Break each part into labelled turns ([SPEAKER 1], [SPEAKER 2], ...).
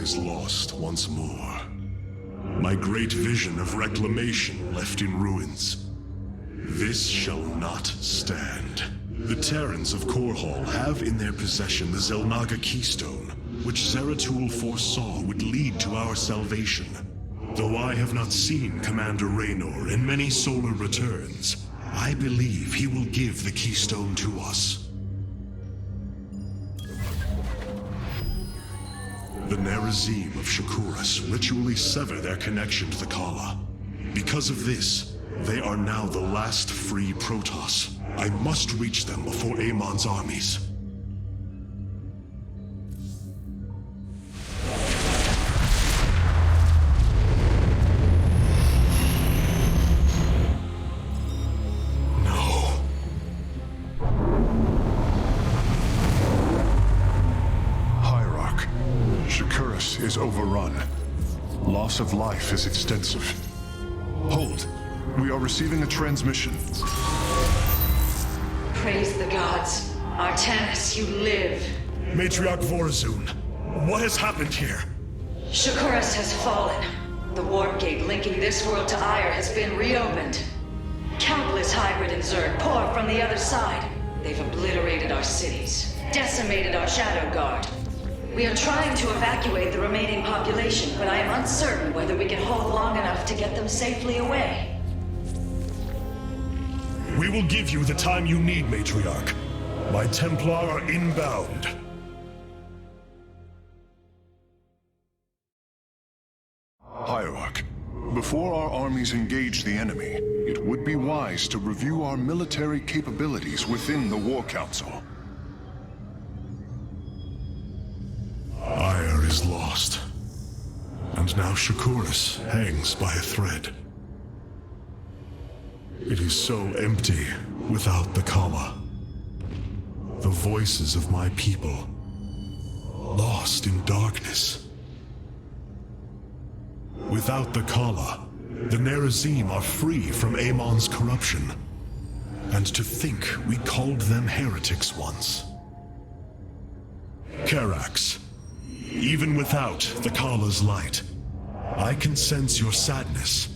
[SPEAKER 1] is lost once more. My great vision of reclamation left in ruins. This shall not stand. The Terrans of Korhal have in their possession the Zelnaga Keystone, which Zeratul foresaw would lead to our salvation. Though I have not seen Commander Raynor in many solar returns, I believe he will give the Keystone to us. The Nerazim of Shakuras ritually sever their connection to the Kala. Because of this, they are now the last free Protoss. I must reach them before Amon's armies.
[SPEAKER 2] Is overrun. Loss of life is extensive. Hold. We are receiving a transmission.
[SPEAKER 3] Praise the gods. Artanis, you live.
[SPEAKER 1] Matriarch Vorazun, what has happened here?
[SPEAKER 3] Shakuras has fallen. The warp gate linking this world to Ire has been reopened. Countless hybrid and Zerg pour from the other side. They've obliterated our cities, decimated our Shadow Guard. We are trying to evacuate the remaining population, but I am uncertain whether we can hold long enough to get them safely away.
[SPEAKER 1] We will give you the time you need, Matriarch. My Templar are inbound.
[SPEAKER 2] Hierarch, before our armies engage the enemy, it would be wise to review our military capabilities within the War Council.
[SPEAKER 1] Ire is lost. And now Shakuras hangs by a thread. It is so empty without the Kala. The voices of my people, lost in darkness. Without the Kala, the Nerazim are free from Amon's corruption. And to think we called them heretics once. Karax, even without the Kala's light, I can sense your sadness,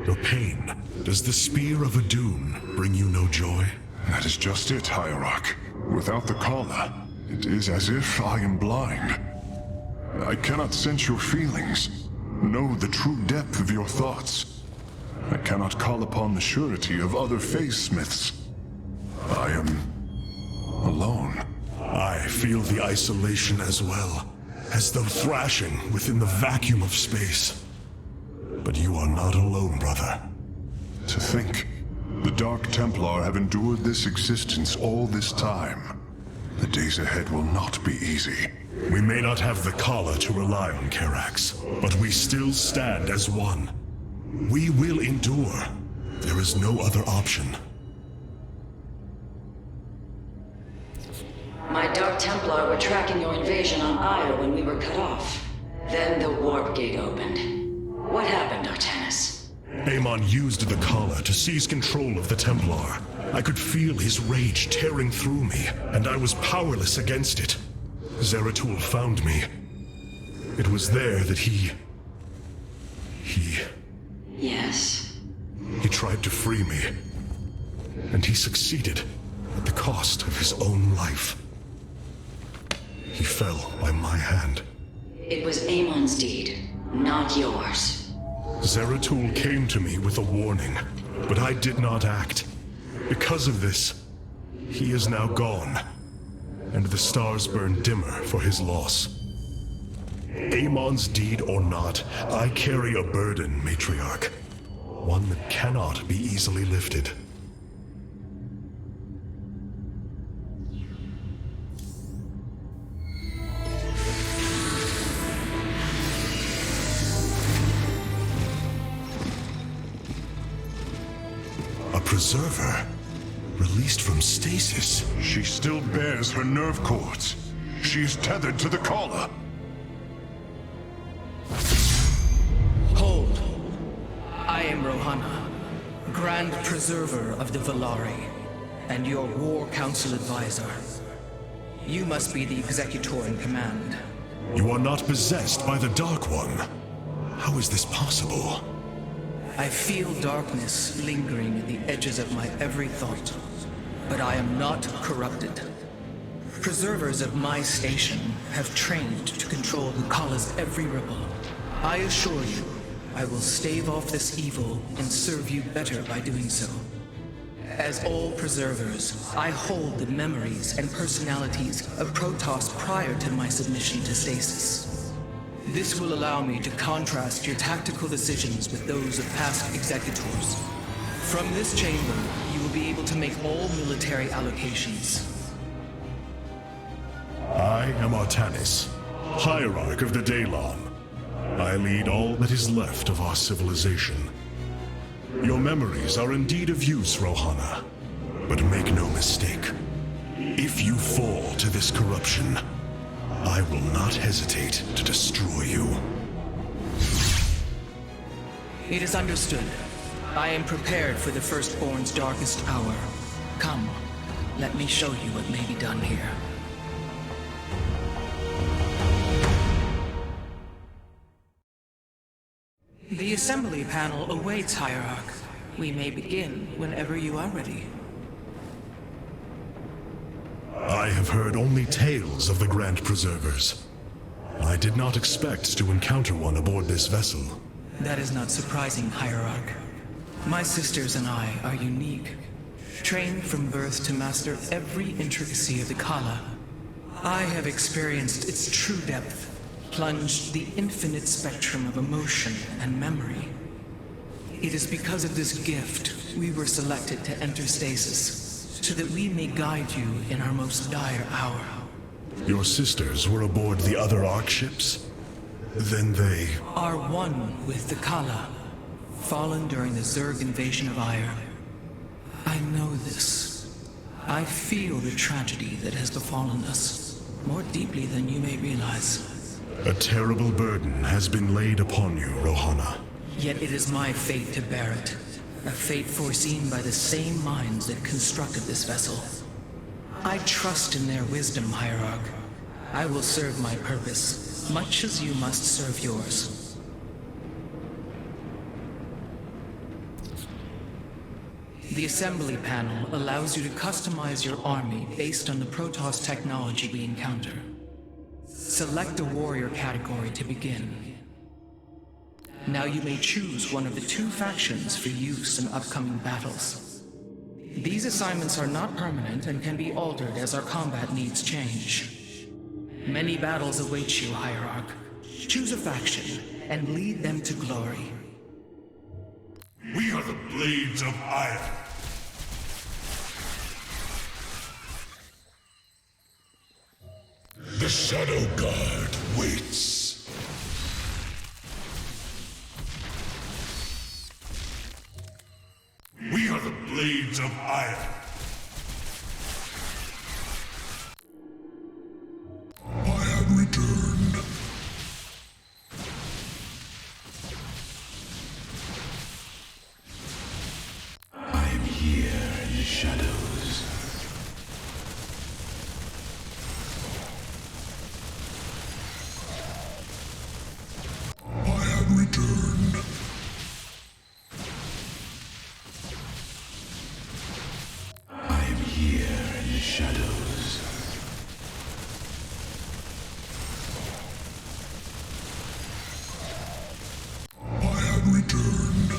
[SPEAKER 1] your pain. Does the spear of Adun bring you no joy?
[SPEAKER 2] That is just it, Hierarch. Without the Kala, it is as if I am blind. I cannot sense your feelings, know the true depth of your thoughts. I cannot call upon the surety of other phase-smiths. I am alone.
[SPEAKER 1] I feel the isolation as well. As though thrashing within the vacuum of space. But you are not alone, brother.
[SPEAKER 2] To think, the Dark Templar have endured this existence all this time. The days ahead will not be easy.
[SPEAKER 1] We may not have the Kala to rely on, Karax, but we still stand as one. We will endure. There is no other option.
[SPEAKER 3] My Dark Templar were tracking your invasion on Ire when we were cut off. Then the warp gate opened. What happened, Artanis?
[SPEAKER 1] Amon used the Kala to seize control of the Templar. I could feel his rage tearing through me, and I was powerless against it. Zeratul found me. It was there that he...
[SPEAKER 3] Yes?
[SPEAKER 1] He tried to free me. And he succeeded, at the cost of his own life. He fell by my hand.
[SPEAKER 3] It was Amon's deed, not yours.
[SPEAKER 1] Zeratul came to me with a warning, but I did not act. Because of this, he is now gone, and the stars burn dimmer for his loss. Amon's deed or not, I carry a burden, Matriarch. One that cannot be easily lifted. A preserver? Released from stasis?
[SPEAKER 2] She still bears her nerve cords. She is tethered to the Kala.
[SPEAKER 4] Hold. I am Rohana, Grand Preserver of the Valari, and your War Council advisor. You must be the executor in command.
[SPEAKER 1] You are not possessed by the Dark One. How is this possible?
[SPEAKER 4] I feel darkness lingering at the edges of my every thought, but I am not corrupted. Preservers of my station have trained to control the Kala's every ripple. I assure you, I will stave off this evil and serve you better by doing so. As all preservers, I hold the memories and personalities of Protoss prior to my submission to stasis. This will allow me to contrast your tactical decisions with those of past executors. From this chamber, you will be able to make all military allocations.
[SPEAKER 1] I am Artanis, Hierarch of the Daylon. I lead all that is left of our civilization. Your memories are indeed of use, Rohana. But make no mistake. If you fall to this corruption, I will not hesitate to destroy you.
[SPEAKER 4] It is understood. I am prepared for the Firstborn's darkest hour. Come, let me show you what may be done here. The assembly panel awaits, Hierarch. We may begin whenever you are ready.
[SPEAKER 1] I have heard only tales of the Grand Preservers. I did not expect to encounter one aboard this vessel.
[SPEAKER 4] That is not surprising, Hierarch. My sisters and I are unique, trained from birth to master every intricacy of the Kala. I have experienced its true depth, plunged the infinite spectrum of emotion and memory. It is because of this gift we were selected to enter stasis, so that we may guide you in our most dire hour.
[SPEAKER 1] Your sisters were aboard the other Ark ships? Then they...
[SPEAKER 4] Are one with the Kala, fallen during the Zerg invasion of Aiur. I know this. I feel the tragedy that has befallen us, more deeply than you may realize.
[SPEAKER 1] A terrible burden has been laid upon you, Rohana.
[SPEAKER 4] Yet it is my fate to bear it. A fate foreseen by the same minds that constructed this vessel. I trust in their wisdom, Hierarch. I will serve my purpose, much as you must serve yours. The assembly panel allows you to customize your army based on the Protoss technology we encounter. Select a warrior category to begin. Now you may choose one of the two factions for use in upcoming battles. These assignments are not permanent and can be altered as our combat needs change. Many battles await you, Hierarch. Choose a faction and lead them to glory.
[SPEAKER 1] We are the Blades of Aiur. The Shadow Guard waits. We are the Blades of Aiur. I have returned. I am here in the shadows. I have returned. I am here in the shadows. I have returned.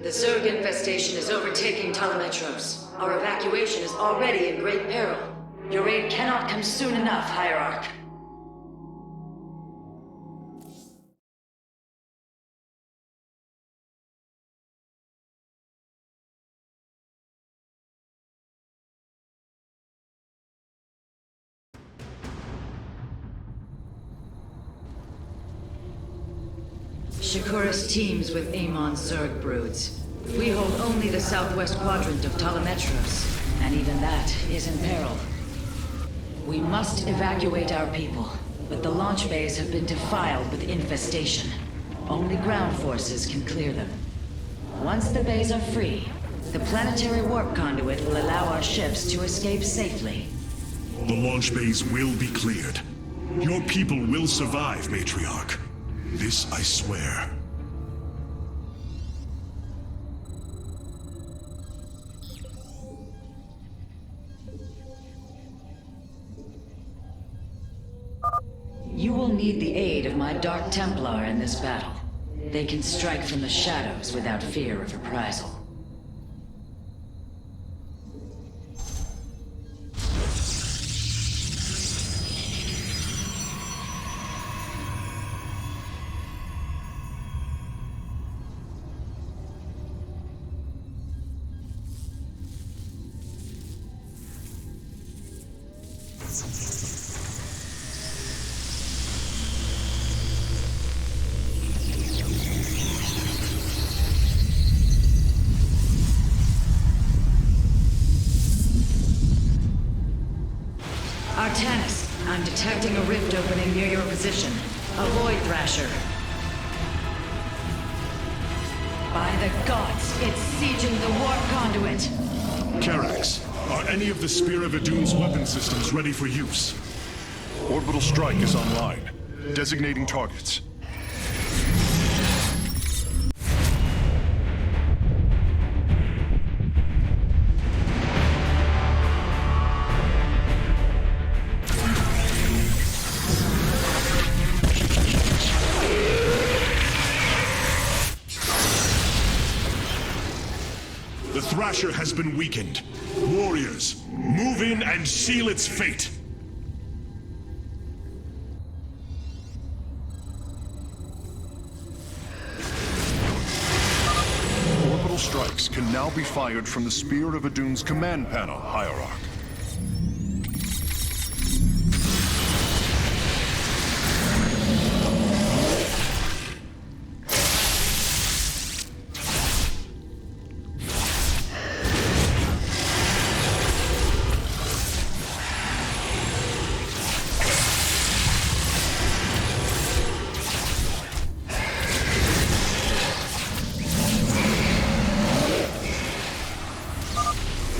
[SPEAKER 3] The Zerg infestation is overtaking Telemetros. Our evacuation is already in great peril. Your aid cannot come soon enough, Hierarch. Shakuras teams with Amon's Zerg broods. We hold only the southwest quadrant of Telemetros, and even that is in peril. We must evacuate our people, but the launch bays have been defiled with infestation. Only ground forces can clear them. Once the bays are free, the planetary warp conduit will allow our ships to escape safely.
[SPEAKER 1] The launch bays will be cleared. Your people will survive, Matriarch. This I swear.
[SPEAKER 3] You will need the aid of my Dark Templar in this battle. They can strike from the shadows without fear of reprisal. Artanis, I'm detecting a rift opening near your position. Avoid Thrasher. By the gods, it's sieging the warp conduit!
[SPEAKER 1] Karax, are any of the Spear of Idun's weapon systems ready for use?
[SPEAKER 2] Orbital strike is online. Designating targets.
[SPEAKER 1] The Thrasher has been weakened. Warriors, move in and seal its fate!
[SPEAKER 2] Orbital strikes can now be fired from the Spear of Idun's command panel, Hierarch.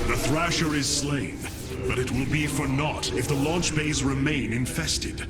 [SPEAKER 1] The Thrasher is slain, but it will be for naught if the launch bays remain infested.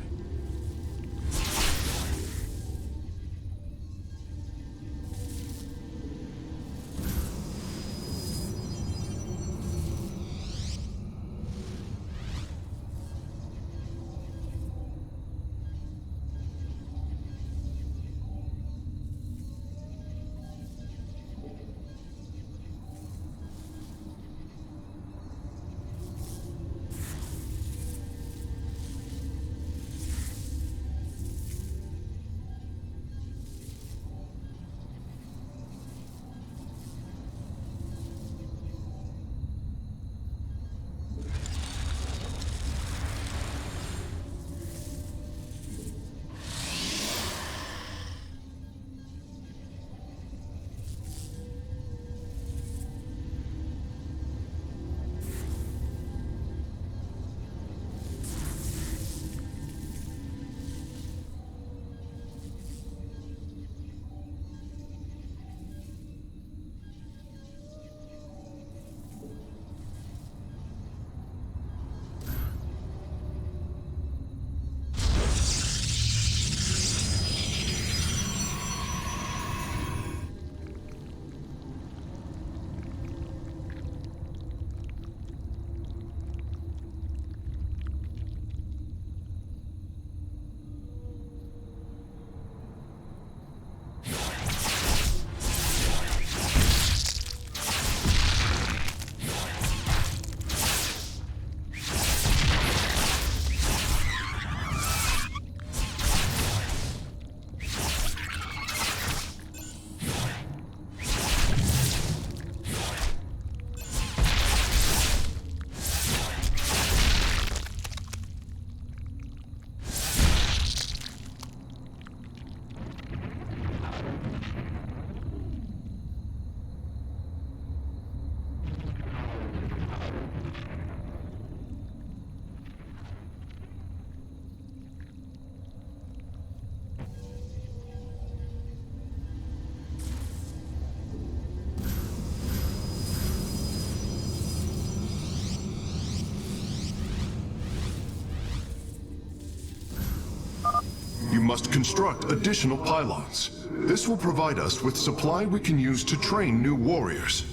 [SPEAKER 2] must construct additional pylons. This will provide us with supply we can use to train new warriors.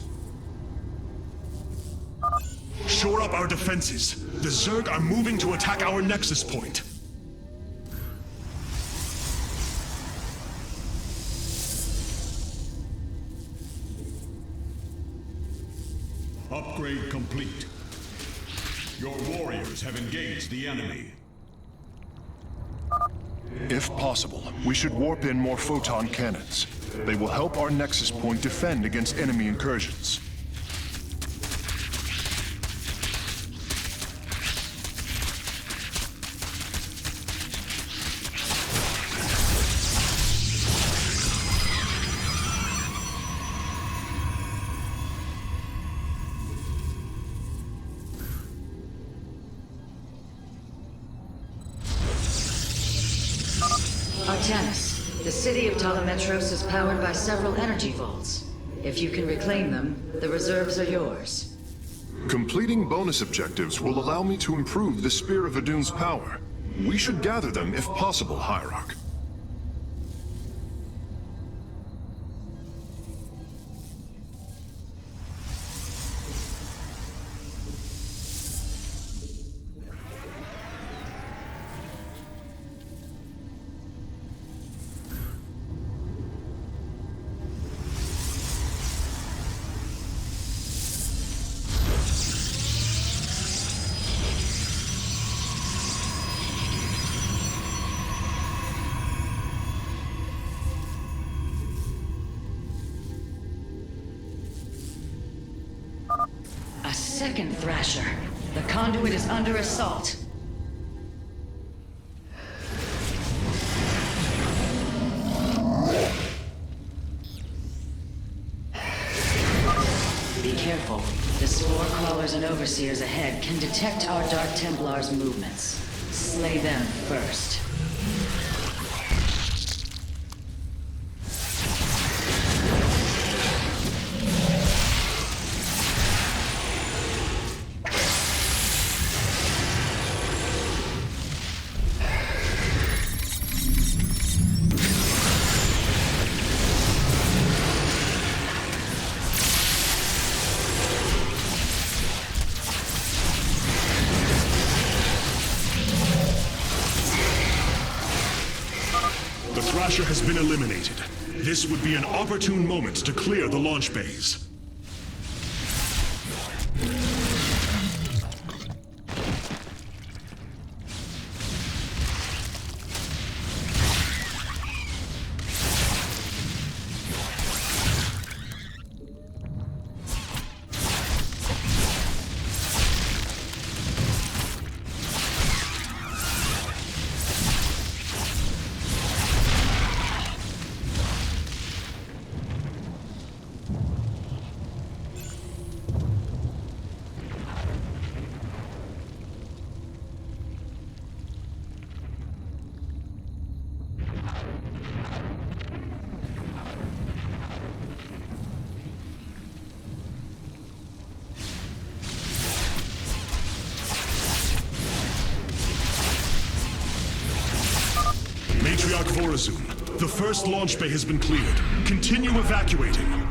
[SPEAKER 1] Shore up our defenses. The Zerg are moving to attack our nexus point.
[SPEAKER 5] Upgrade complete. Your warriors have engaged the enemy.
[SPEAKER 2] If possible, we should warp in more photon cannons. They will help our nexus point defend against enemy incursions.
[SPEAKER 3] Artanis, the city of Talametros is powered by several energy vaults. If you can reclaim them, the reserves are yours.
[SPEAKER 2] Completing bonus objectives will allow me to improve the Spear of Adun's power. We should gather them if possible, Hierarch.
[SPEAKER 3] A second Thrasher. The conduit is under assault. Be careful. The Spore Crawlers and Overseers ahead can detect our Dark Templars' movements. Slay them first.
[SPEAKER 1] The Thrasher has been eliminated. This would be an opportune moment to clear the launch bays. Matriarch Vorazun, the first launch bay has been cleared. Continue evacuating.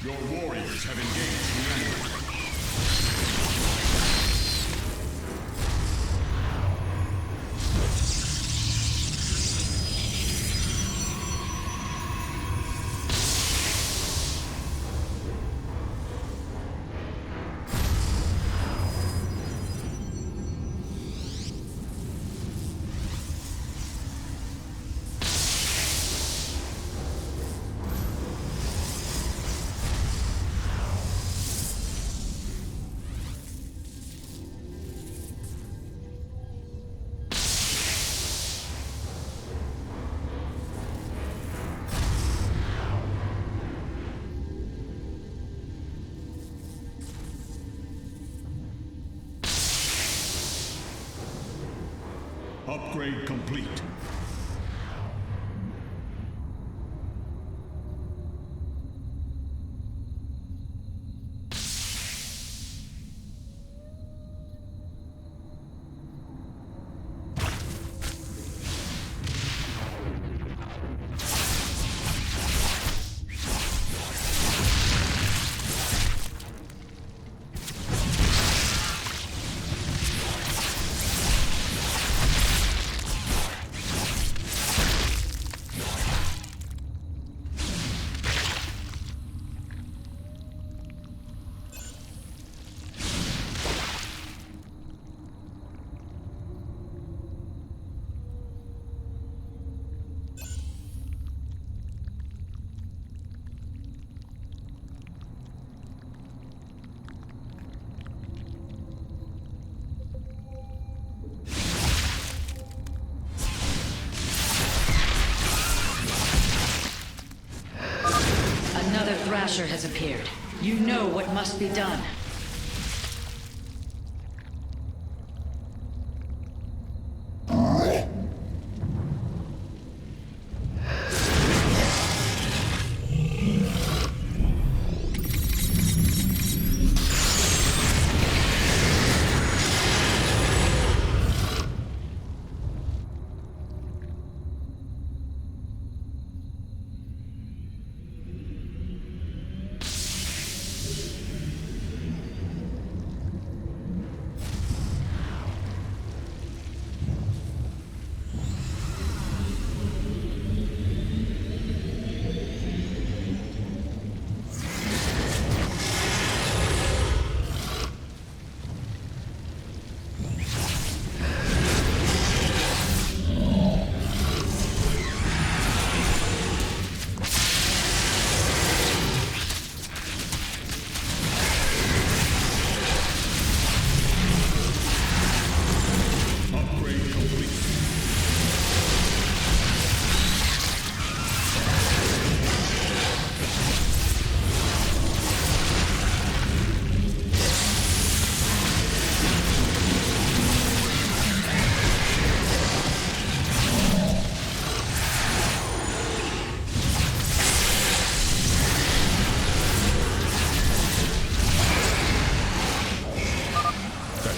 [SPEAKER 5] Your warriors have engaged the enemy. Upgrade complete.
[SPEAKER 3] Another Thrasher has appeared. You know what must be done.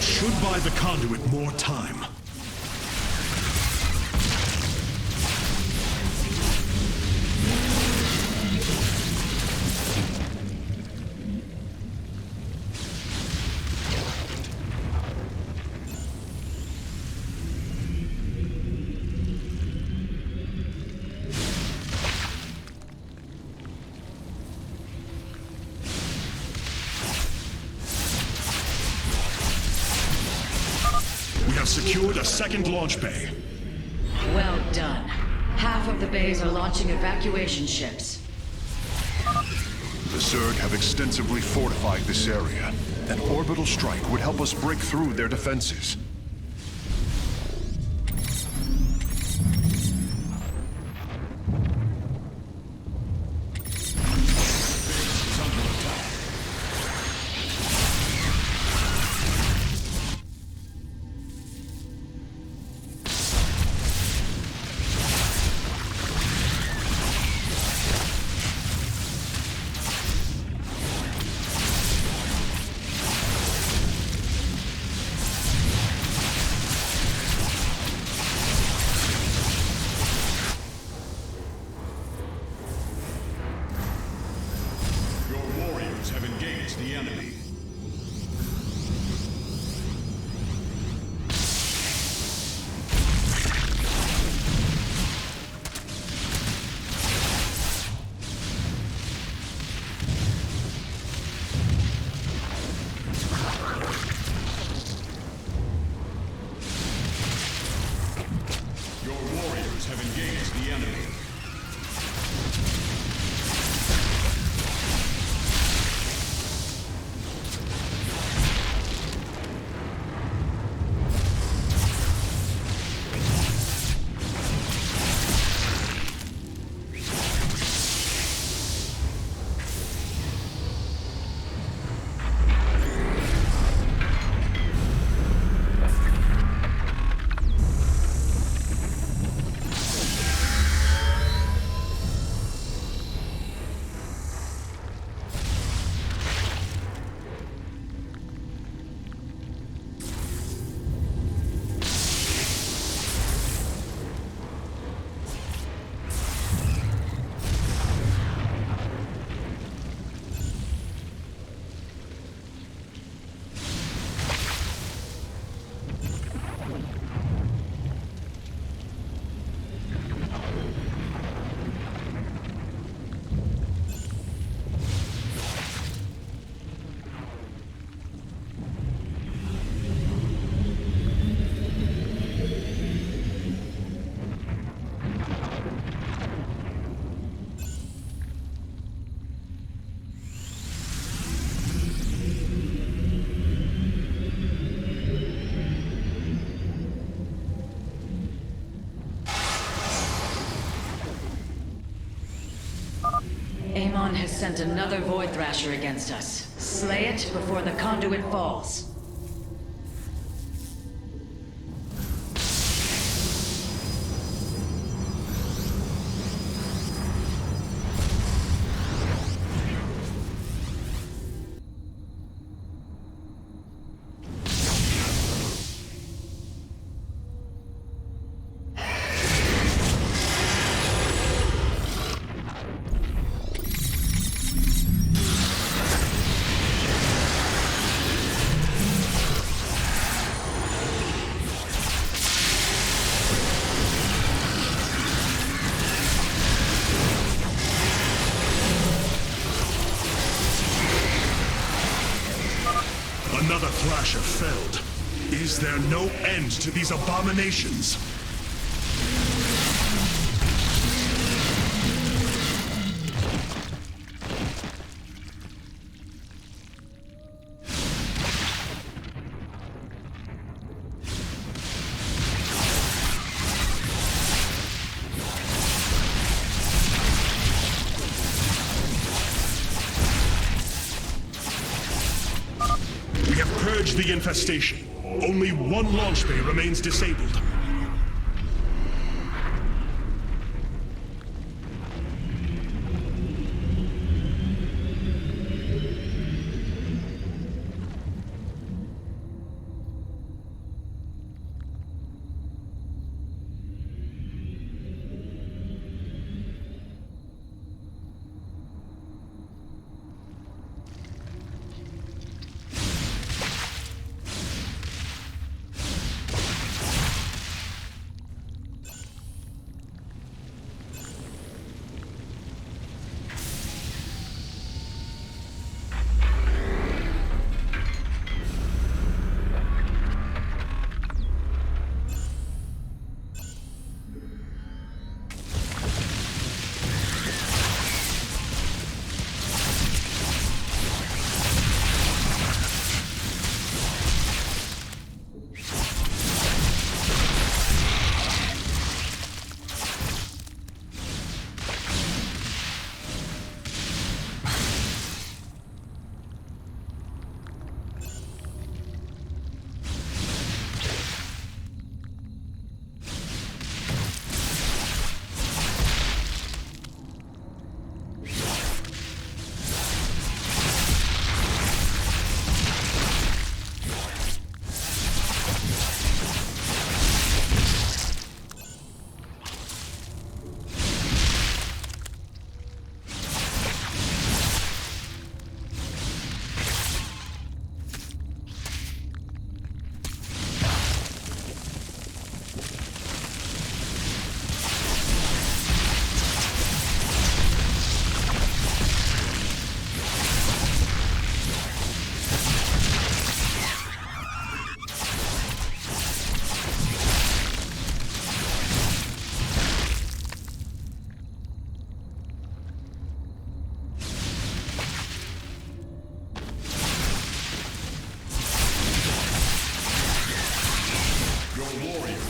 [SPEAKER 1] Should buy the conduit more time. Secured a second launch bay.
[SPEAKER 3] Well done. Half of the bays are launching evacuation ships.
[SPEAKER 2] The Zerg have extensively fortified this area. An orbital strike would help us break through their defenses.
[SPEAKER 3] Amon has sent another Void Thrasher against us. Slay it before the conduit falls.
[SPEAKER 1] Another Thrasher felled. Is there no end to these abominations? We have purged the infestation. Only one launch bay remains disabled.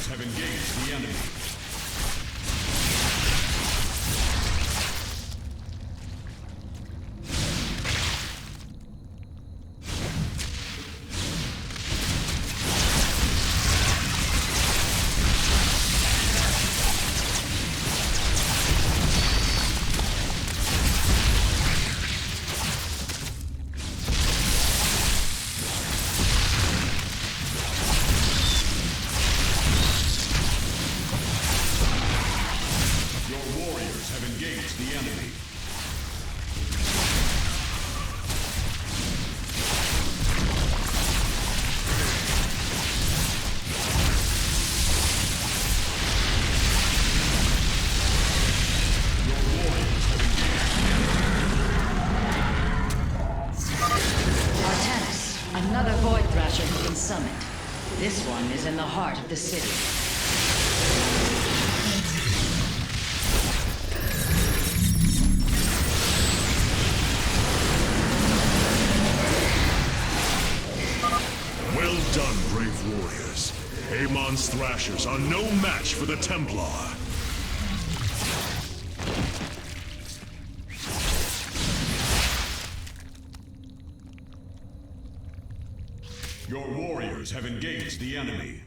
[SPEAKER 5] Have engaged the enemy.
[SPEAKER 3] Another Void Thrasher has been summoned. This one is in the heart of the city.
[SPEAKER 1] Well done, brave warriors. Amon's Thrashers are no match for the Templar.
[SPEAKER 5] Your warriors have engaged the enemy.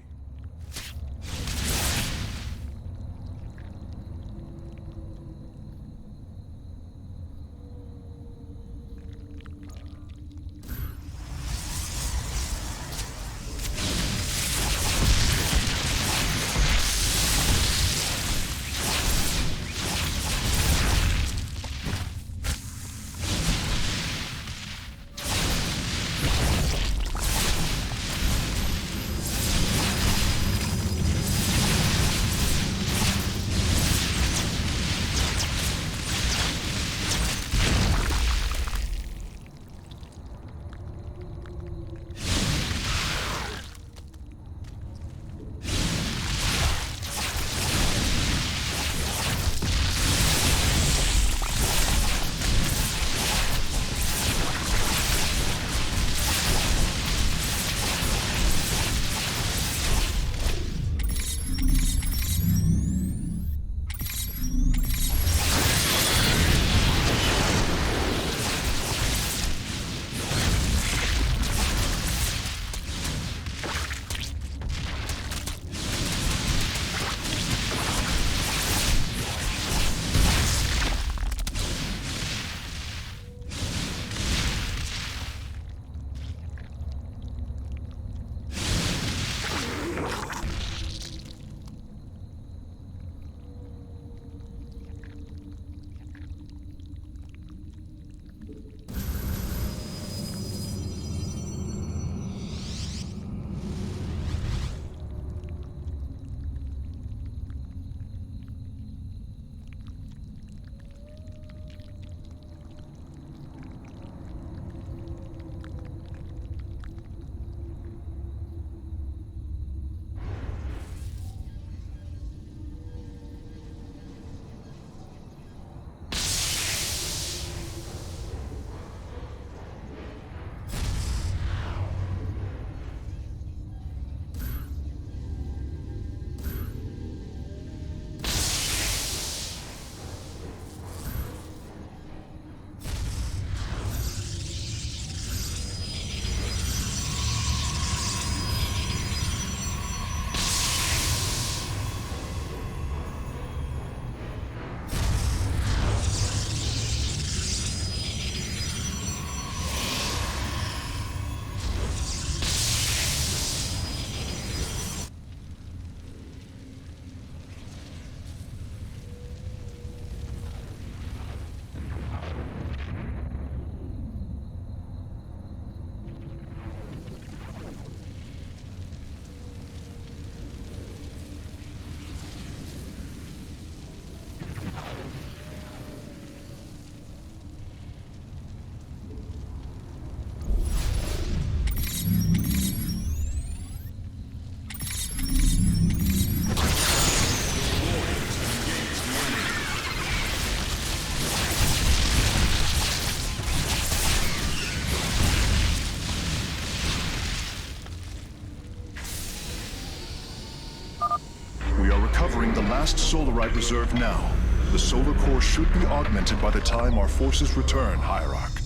[SPEAKER 2] Recovering the last Solarite reserve now. The solar core should be augmented by the time our forces return, Hierarch.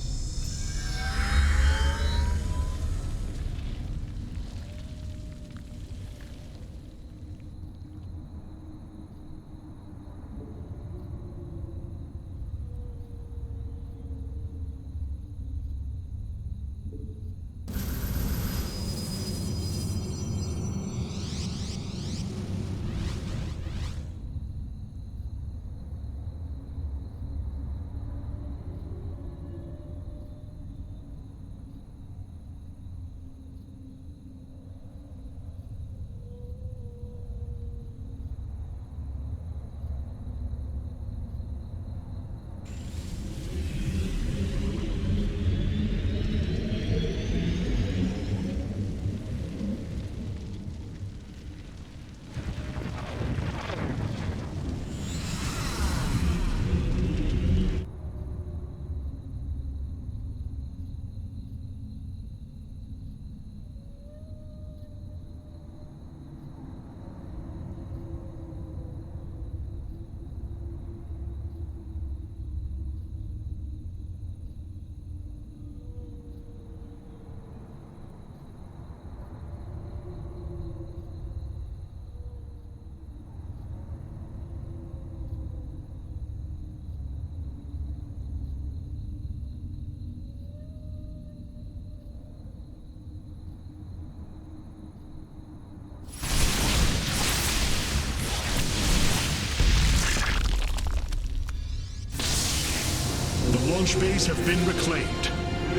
[SPEAKER 1] launch bays have been reclaimed.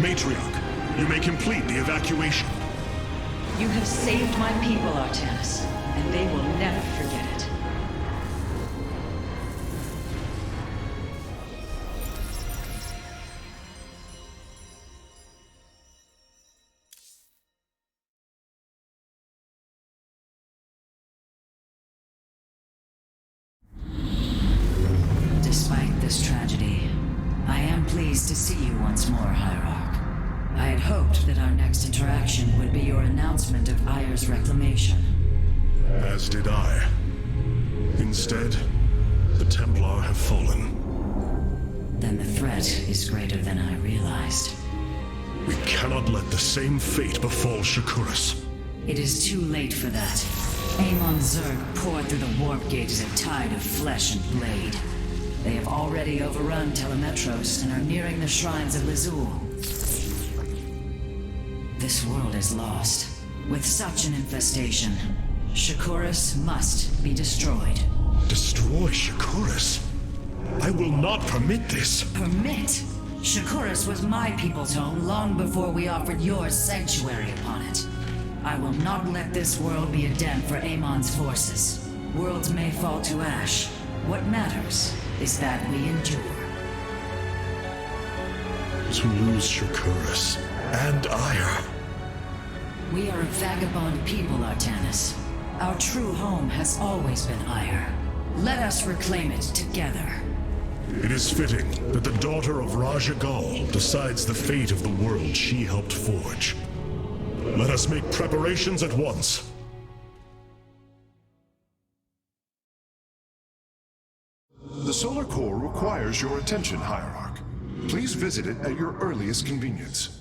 [SPEAKER 1] Matriarch, you may complete the evacuation.
[SPEAKER 3] You have saved my people, Artanis, and they will never forget it. Despite this tragedy, I am pleased to see you once more, Hierarch. I had hoped that our next interaction would be your announcement of Ayer's reclamation.
[SPEAKER 1] As did I. Instead, the Templar have fallen.
[SPEAKER 3] Then the threat is greater than I realized.
[SPEAKER 1] We cannot let the same fate befall Shakuras.
[SPEAKER 3] It is too late for that. Amon Zerg poured through the warp gate as a tide of flesh and blade. They have already overrun Telemetros and are nearing the shrines of Lizul. This world is lost. With such an infestation, Shakuras must be destroyed.
[SPEAKER 1] Destroy Shakuras? I will not permit this.
[SPEAKER 3] Permit? Shakuras was my people's home long before we offered yours sanctuary upon it. I will not let this world be a den for Amon's forces. Worlds may fall to ash. What matters is that we endure.
[SPEAKER 1] To lose Shakuras and Ayer.
[SPEAKER 3] We are a vagabond people, Artanis. Our true home has always been Ayer. Let us reclaim it together.
[SPEAKER 1] It is fitting that the daughter of Raja Gal decides the fate of the world she helped forge. Let us make preparations at once.
[SPEAKER 2] The solar core requires your attention, Hierarch. Please visit it at your earliest convenience.